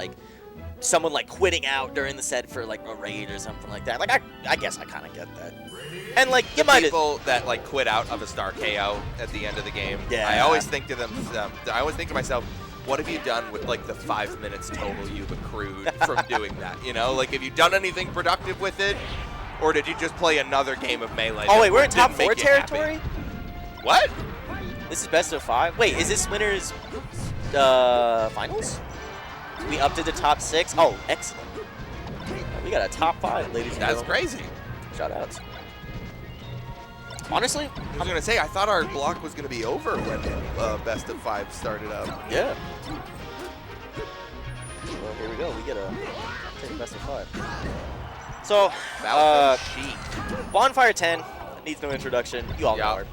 like someone like quitting out during the set for like a raid or something like that. Like I guess I kind of get that. And like you might people that like quit out of a star KO at the end of the game. Yeah. I always think to them. I always think to myself, what have you done with like the 5 minutes total you've accrued from doing that? You know, like have you done anything productive with it, or did you just play another game of Melee? Oh wait, we're in top 4 territory. What? This is best of 5. Wait, is this winners finals? We upped it to top 6. Oh, excellent. We got a top 5, ladies and gentlemen. That's crazy. Shout outs. Honestly, I was gonna say I thought our block was gonna be over when best of 5 started up. yeah. Well, here we go. We get a best of 5. So, bonfire 10 needs no introduction. You all know her.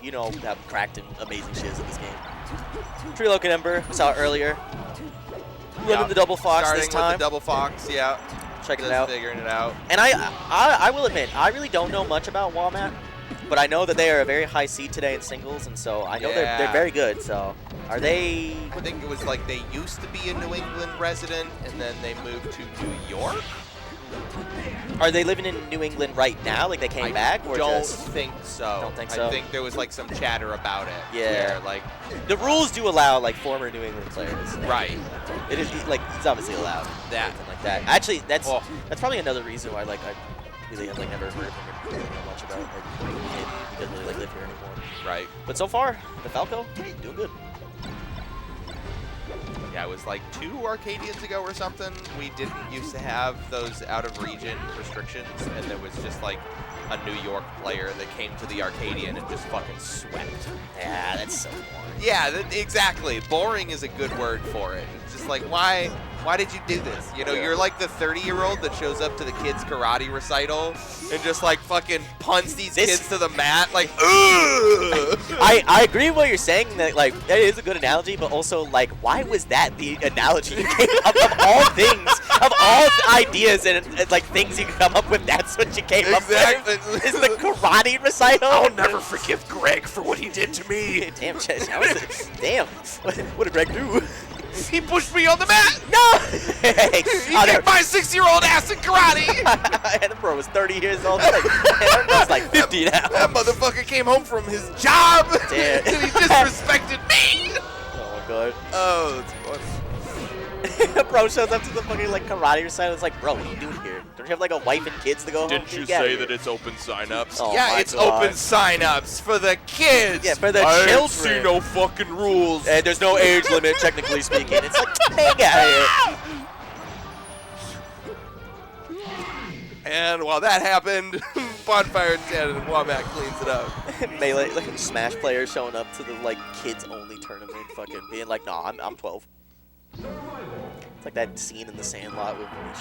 You know how cracked and amazing she is in this game. Trilok and Ember, we saw it earlier. Running the double fox this time. Starting with the double fox, yeah. Checking it out. Figuring it out. And I will admit, I really don't know much about WAMatt, but I know that they are a very high seed today in singles, and so I know they're very good. So, are they? I think it was like they used to be a New England resident, and then they moved to New York. Are they living in New England right now? Like they came back? Or don't just think so. Don't think so? I think there was like some chatter about it. Yeah. Where, like the rules do allow like former New England players. Right. It is like it's obviously allowed. That. Something like that. Actually, that's probably another reason why like I really have like never heard much about like he doesn't really like live here anymore. Right. But so far, the Falco doing good. Yeah, it was like 2 Arcadians ago or something. We didn't used to have those out-of-region restrictions, and there was just like a New York player that came to the Arcadian and just fucking swept. Yeah, that's so boring. Yeah, exactly. Boring is a good word for it. It's just like, why did you do this? You know, you're like the 30-year-old that shows up to the kids' karate recital and just like fucking punts these kids to the mat, like, ugh! I agree with what you're saying, that like that is a good analogy, but also like why was that the analogy you came up of all things, of all ideas and like things you could come up with, that's what you came up with? Is the karate recital? I'll never forgive Greg for what he did to me. Damn, damn. What did Greg do? He pushed me on the mat! No! He kicked my 6-year-old ass in karate! And the bro was 30 years old. I was like 50 now. That motherfucker came home from his job! Damn. And he disrespected me! Oh my god. Oh, that's funny. Bro shows up to the fucking like karate recital. It's like, bro, what are you doing here? Don't you have like a wife and kids to go home? Didn't you say that it's open sign-ups? Oh yeah, it's open sign-ups for the kids. Yeah, for the I children. ain't see no fucking rules. And there's no age limit, technically speaking. It's like, man, get out of here. And while that happened, bonfire 10 and WAMatt cleans it up. Melee, like Smash players showing up to the like kids only tournament, fucking being like, nah, I'm 12. It's like that scene in The Sandlot where he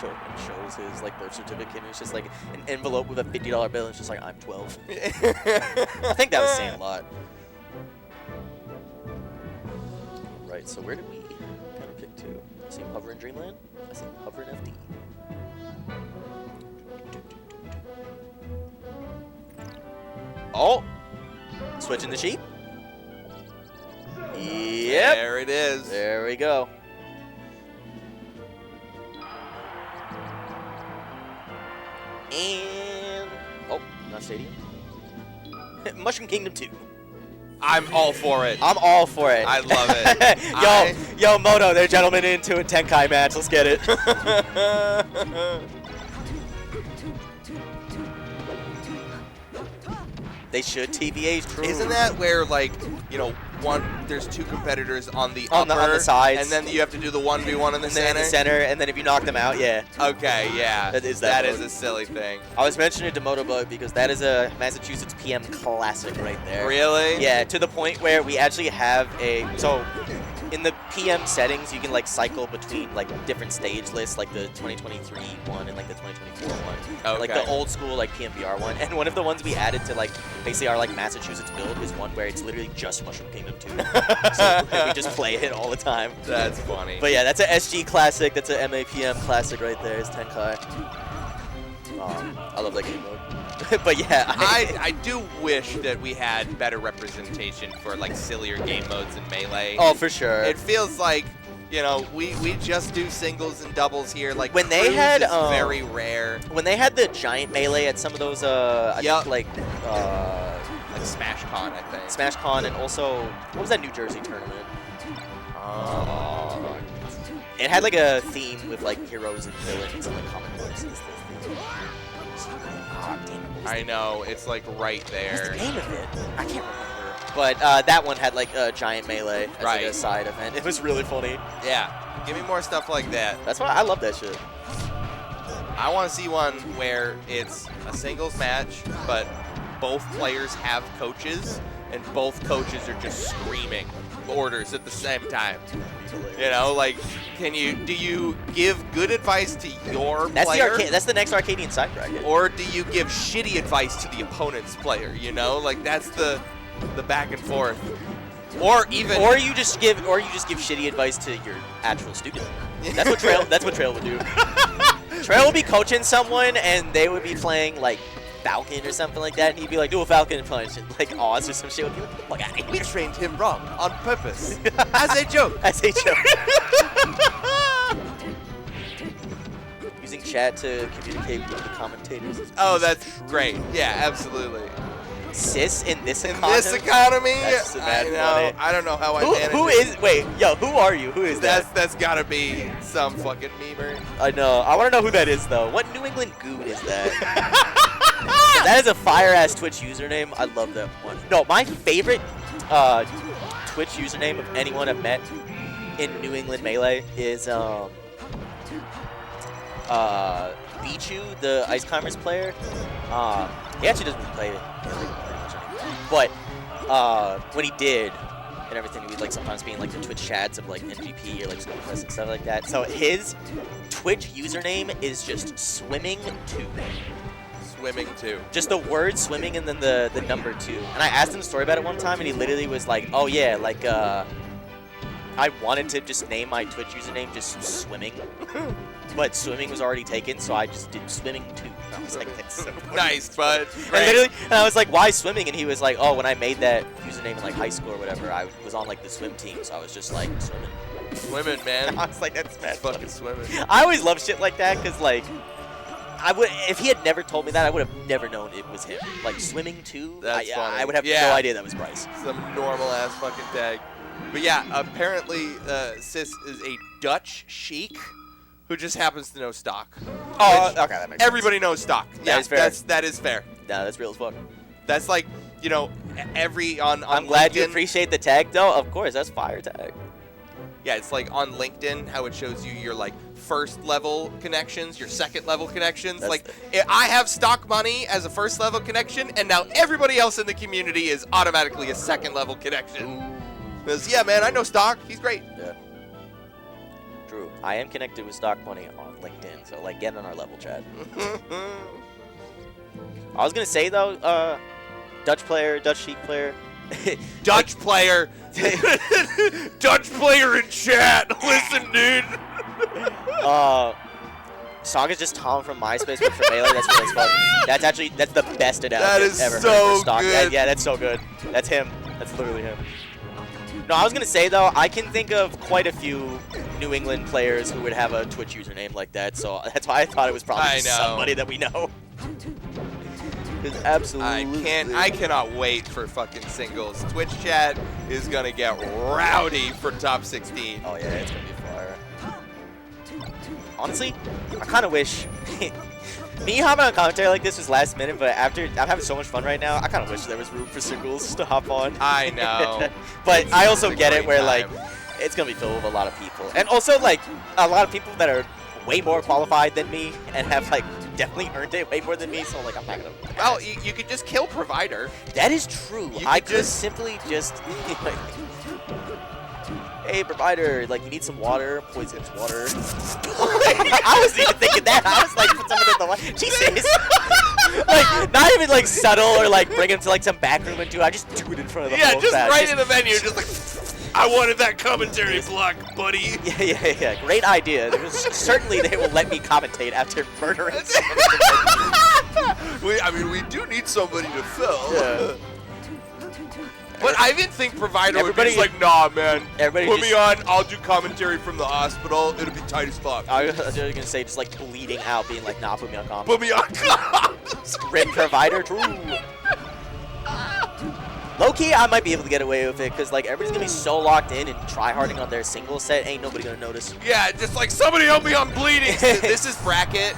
shows his like birth certificate, and it's just like an envelope with a $50 bill, and it's just like, I'm 12. I think that was Sandlot. Right, so where did we kind of pick to? I see him hover in Dreamland. I see him hover in FD. Oh! Switching the sheep. Yep. There it is. There we go. And oh, not Stadium. Mushroom Kingdom 2. I'm all for it. I'm all for it. I love it. Yo, Moto, they're gentlemen into a Tenkai match. Let's get it. They should. TBA's true. Isn't that where, like, you know, there's 2 competitors on the on upper, the sides, and then you have to do the 1v1 in the center? In the center, and then if you knock them out, yeah. Okay, yeah. That is that is a silly thing. I was mentioning it to Motobug because that is a Massachusetts PM classic right there. Really? Yeah, to the point where we actually have so in the PM settings, you can like cycle between like different stage lists, like the 2023 one and like the 2024 one. Okay. Like the old school like PMBR one. And one of the ones we added to like basically our like Massachusetts build is one where it's literally just Mushroom Kingdom 2. So we just play it all the time. That's funny. But yeah, that's a SG classic. That's a MAPM classic right there. It's Tenkai. I love that game mode. But yeah, I do wish that we had better representation for like sillier game modes in Melee. Oh, for sure. It feels like, You know, we just do singles and doubles here. Like When they Cruise had, is very rare. When they had the giant melee at some of those, I think like Smash Con, I think. Smash Con, and also what was that New Jersey tournament? It had like a theme with like heroes and villains and like comic books. I know, it's like right there. What's the name of it? I can't remember. But that one had like a giant melee as like a side event. It was really funny. Yeah, give me more stuff like that. That's why I love that shit. I want to see one where it's a singles match, but both players have coaches, and both coaches are just screaming orders at the same time. You know, like, do you give good advice to your player? That's the next Arcadian side bracket. Or do you give shitty advice to the opponent's player? You know, like that's the back and forth. Or you just give shitty advice to your actual student. That's what Trail would do. Trail would be coaching someone, and they would be playing like Falcon or something like that, and he'd be like, do a Falcon punch, and like Oz or some shit would be like, get the fuck out of here. We trained him wrong on purpose. As a joke. As a joke. Using chat to communicate with the commentators. Oh, that's great. Yeah, absolutely. Sis in this economy? In this economy? That's I know. funny. I don't know how I managed it. Wait, yo, who are you? Who is that? That's gotta be some fucking memer. I know. I want to know who that is, though. What New England goon is that? That is a fire-ass Twitch username. I love that one. No, my favorite Twitch username of anyone I've met in New England Melee is Bichu, the Ice Climbers player. He actually doesn't really play it very much anymore. But when he did and everything, he would like sometimes be in like the Twitch chats of like NGP or like Snowfest and stuff like that. So his Twitch username is just swimming2. Swimming 2. Just the word swimming and then the number 2. And I asked him a story about it one time, and he literally was like, oh yeah, like I wanted to just name my Twitch username just swimming. But swimming was already taken, so I just did swimming 2. I was like, that's so funny. Nice, bud. And I was like, why swimming? And he was like, oh, when I made that username in like high school or whatever, I was on like the swim team, so I was just like swimming. Swimming, man. I was like, that's mad fucking swimming. I always love shit like that, because like, if he had never told me that, I would have never known it was him. Like swimming 2, That's funny. I would have no idea that was Bryce. Some normal ass fucking tag. But yeah, apparently Sis is a Dutch sheik who just happens to know stock. Oh, okay, that makes everybody knows stock. That is fair. That is fair. Nah, that's real as fuck. That's like, you know, on I'm glad LinkedIn, you appreciate the tag, though. Of course, that's fire tag. Yeah, it's like on LinkedIn how it shows you your like first level connections, your second level connections. That's like I have stock money as a first level connection, and now everybody else in the community is automatically a second level connection. Because yeah, man, I know stock. He's great. Yeah. True. I am connected with Stock Money on LinkedIn, so like get on our level chat. I was gonna say though, Dutch Sheik player. Dutch player. Dutch player in chat. Listen, dude. Saga's just Tom from MySpace, but for Melee, that's really fun. That's the best announcement ever so heard for Stock. good. Yeah, that's so good. That's him. That's literally him. No, I was gonna say though, I can think of quite a few New England players who would have a Twitch username like that, so that's why I thought it was probably somebody that we know. Absolutely. I cannot wait for fucking singles. Twitch chat is gonna get rowdy for top 16. Oh yeah, it's gonna be fire. Honestly, I kind of wish me hopping on commentary like this was last minute, but after I'm having so much fun right now, I kind of wish there was room for singles to hop on. I know. But I also get it where like it's gonna be filled with a lot of people, and also like a lot of people that are way more qualified than me and have like definitely earned it way more than me. So like I'm not gonna. Well, you could just kill Provider. That is true. I could simply just. Like, hey, Provider, like, you need some water? Poisonous water. I wasn't even thinking that. I was like, put someone in the water. Jesus. Like, not even, like, subtle or, like, bring him to, like, some back room and do. I just do it in front of the whole just crowd. right in the venue. Just like, I wanted that commentary block, buddy. Yeah. Great idea. Certainly they will let me commentate after murdering someone. I mean, we do need somebody to fill. Yeah. But I didn't think Provider Everybody's would be like, nah, man. Everybody Put me just- on. I'll do commentary from the hospital. It'll be tight as fuck. I was just gonna say, just like bleeding out, being like, nah, put me on comp. Put me on comms. Rip Provider, true. Low-key, I might be able to get away with it, because like everybody's gonna be so locked in and try-harding on their single set, ain't nobody gonna notice. Yeah, just like, somebody help me, I'm bleeding. This is bracket.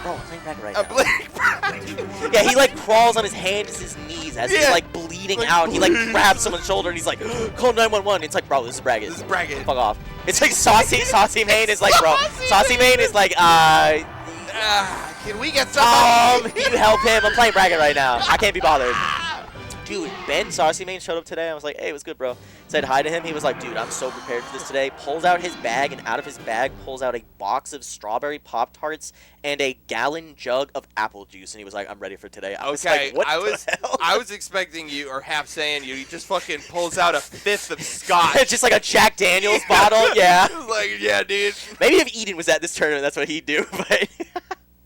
Bro, I'm playing bracket right I'm now. bleeding. Yeah, he like crawls on his hands to his knees as he's Yeah. like bleeding Like, out. He like bleed. grabs someone's shoulder and he's like, call 911. It's like, bro, this is bracket. This is bracket. Fuck off. It's like Saucy Main is like, bro. Saucy Main is like, Can we get somebody? can you help him? I'm playing bracket right now. I can't be bothered. Dude, Ben Saucy Main showed up today. I was like, hey, what's good, bro? Said hi to him. He was like, dude, I'm so prepared for this today. Pulls out his bag, and out of his bag pulls out a box of strawberry Pop-Tarts and a gallon jug of apple juice. And he was like, I'm ready for today. I was Okay, like, what the hell? I was expecting you, or half saying you, he just fucking pulls out a fifth of scotch. Just like a Jack Daniels bottle, yeah. Like, yeah, dude. Maybe if Eden was at this tournament, that's what he'd do, but...